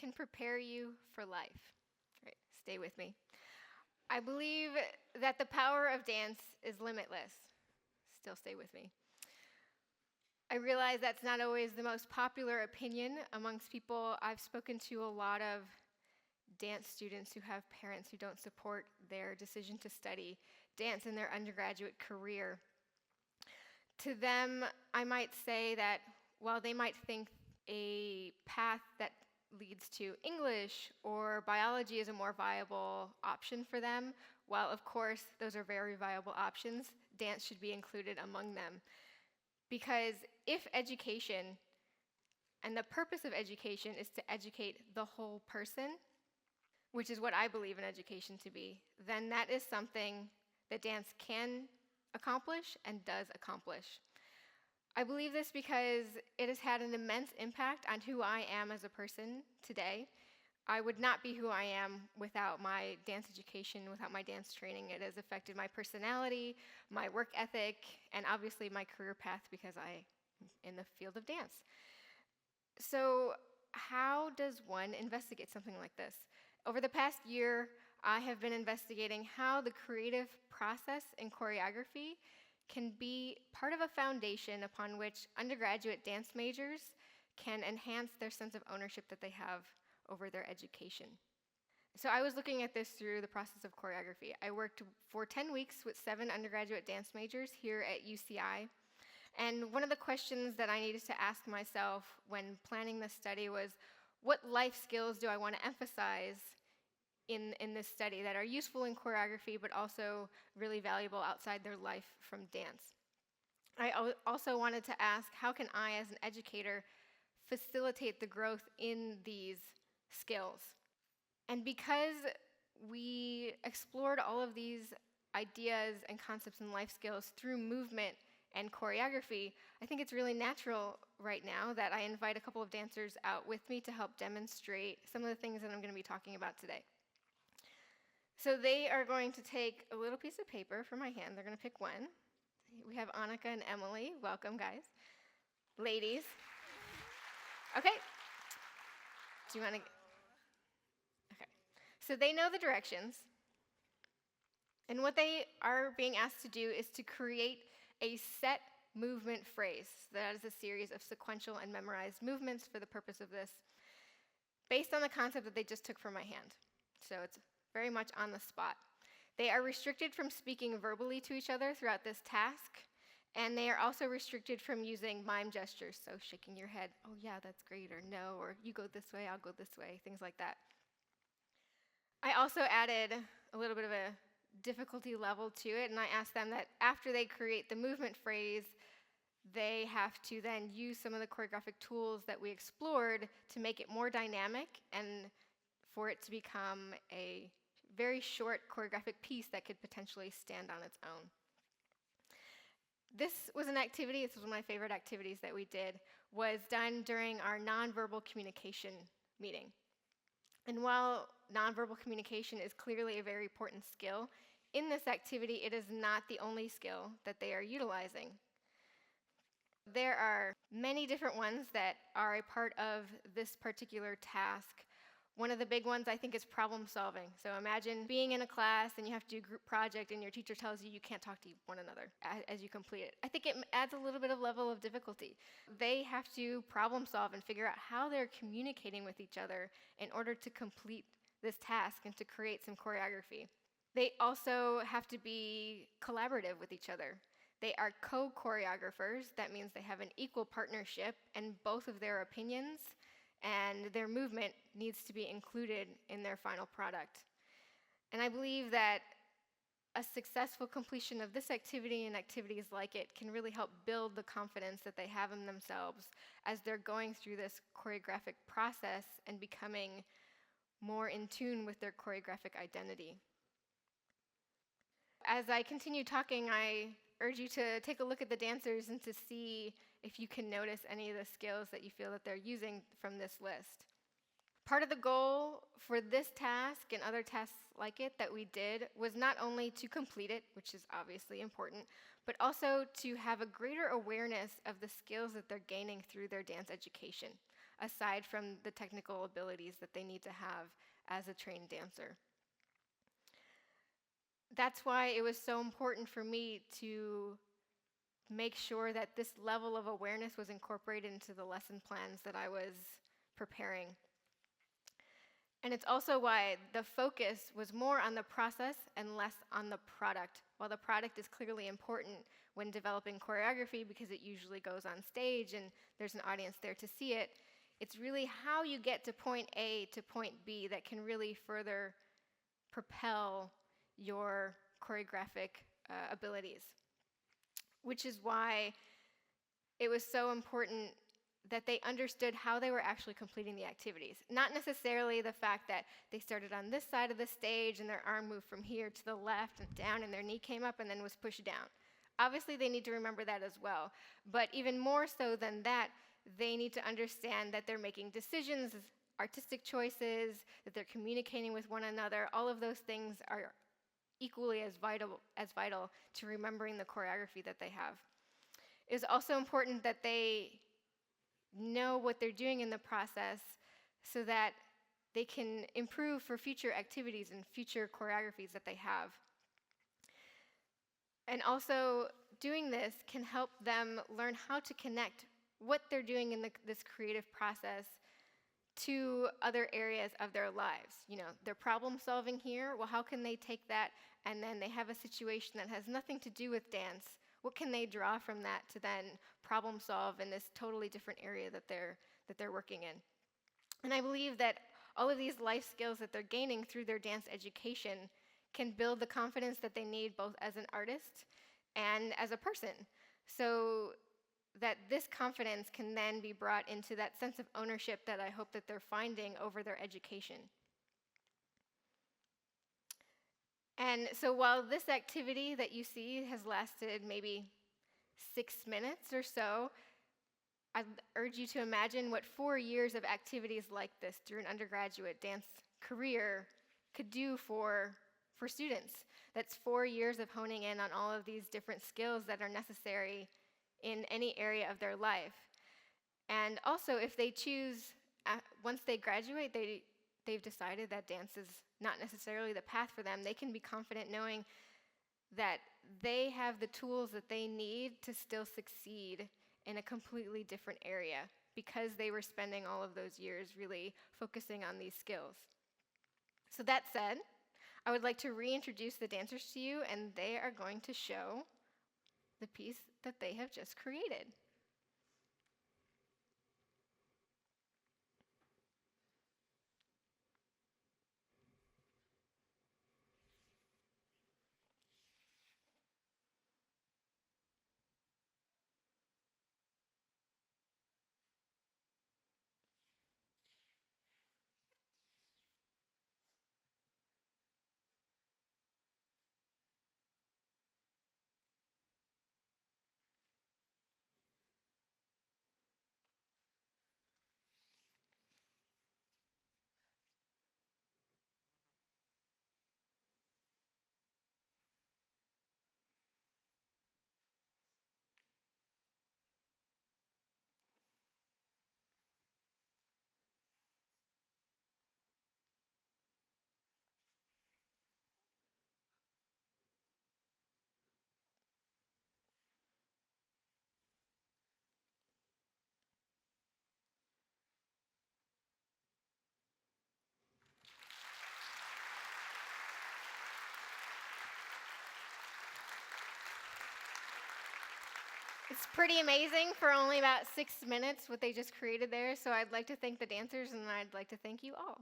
can prepare you for life. All right, stay with me. I believe that the power of dance is limitless. Still stay with me. I realize that's not always the most popular opinion amongst people. I've spoken to a lot of dance students who have parents who don't support their decision to study dance in their undergraduate career. To them, I might say that while they might think a path that leads to English or biology is a more viable option for them, while of course those are very viable options, dance should be included among them. Because if education, and the purpose of education is to educate the whole person, which is what I believe in education to be, then that is something that dance can accomplish and does accomplish. I believe this because it has had an immense impact on who I am as a person today. I would not be who I am without my dance education, without my dance training. It has affected my personality, my work ethic, and obviously my career path because I am in the field of dance. So how does one investigate something like this? Over the past year, I have been investigating how the creative process in choreography can be part of a foundation upon which undergraduate dance majors can enhance their sense of ownership that they have over their education. So I was looking at this through the process of choreography. I worked for 10 weeks with 7 undergraduate dance majors here at UCI. And one of the questions that I needed to ask myself when planning this study was, what life skills do I want to emphasize in this study that are useful in choreography but also really valuable outside their life from dance? I also wanted to ask, how can I, as an educator, facilitate the growth in these skills? And because we explored all of these ideas and concepts and life skills through movement and choreography, I think it's really natural right now that I invite a couple of dancers out with me to help demonstrate some of the things that I'm going to be talking about today. So they are going to take a little piece of paper from my hand. They're going to pick one. We have Annika and Emily. Welcome, guys. Ladies. Okay. Do you want to... Okay. So they know the directions. And what they are being asked to do is to create a set movement phrase. That is a series of sequential and memorized movements for the purpose of this, based on the concept that they just took from my hand. So it's very much on the spot. They are restricted from speaking verbally to each other throughout this task, and they are also restricted from using mime gestures, so shaking your head, oh yeah, that's great, or no, or you go this way, I'll go this way, things like that. I also added a little bit of a difficulty level to it, and I asked them that after they create the movement phrase, they have to then use some of the choreographic tools that we explored to make it more dynamic and for it to become a very short choreographic piece that could potentially stand on its own. This was an activity, this was one of my favorite activities that we did, was done during our nonverbal communication meeting. And while nonverbal communication is clearly a very important skill, in this activity it is not the only skill that they are utilizing. There are many different ones that are a part of this particular task. One of the big ones, I think, is problem solving. So imagine being in a class and you have to do a group project and your teacher tells you you can't talk to one another as you complete it. I think it adds a little bit of level of difficulty. They have to problem solve and figure out how they're communicating with each other in order to complete this task and to create some choreography. They also have to be collaborative with each other. They are co-choreographers. That means they have an equal partnership, and both of their opinions and their movement needs to be included in their final product. And I believe that a successful completion of this activity and activities like it can really help build the confidence that they have in themselves as they're going through this choreographic process and becoming more in tune with their choreographic identity. As I continue talking, I urge you to take a look at the dancers and to see if you can notice any of the skills that you feel that they're using from this list. Part of the goal for this task and other tasks like it that we did was not only to complete it, which is obviously important, but also to have a greater awareness of the skills that they're gaining through their dance education. aside from the technical abilities that they need to have as a trained dancer. That's why it was so important for me to make sure that this level of awareness was incorporated into the lesson plans that I was preparing. And it's also why the focus was more on the process and less on the product. While the product is clearly important when developing choreography because it usually goes on stage and there's an audience there to see it, it's really how you get to point A to point B that can really further propel your choreographic abilities. Which is why it was so important that they understood how they were actually completing the activities. Not necessarily the fact that they started on this side of the stage and their arm moved from here to the left and down and their knee came up and then was pushed down. Obviously, they need to remember that as well. But even more so than that, they need to understand that they're making decisions, artistic choices, that they're communicating with one another. All of those things are equally as vital to remembering the choreography that they have. It's also important that they know what they're doing in the process so that they can improve for future activities and future choreographies that they have. And also, doing this can help them learn how to connect what they're doing in this creative process to other areas of their lives. You know, they're problem solving here. Well, how can they take that and then they have a situation that has nothing to do with dance? What can they draw from that to then problem solve in this totally different area that they're working in? And I believe that all of these life skills that they're gaining through their dance education can build the confidence that they need both as an artist and as a person. So that this confidence can then be brought into that sense of ownership that I hope that they're finding over their education. And so while this activity that you see has lasted maybe 6 minutes or so, I urge you to imagine what 4 years of activities like this through an undergraduate dance career could do for students. That's 4 years of honing in on all of these different skills that are necessary in any area of their life. And also, if they choose, once they graduate, they've decided that dance is not necessarily the path for them, they can be confident knowing that they have the tools that they need to still succeed in a completely different area because they were spending all of those years really focusing on these skills. So that said, I would like to reintroduce the dancers to you, and they are going to show the piece that they have just created. It's pretty amazing for only about 6 minutes what they just created there, so I'd like to thank the dancers and I'd like to thank you all.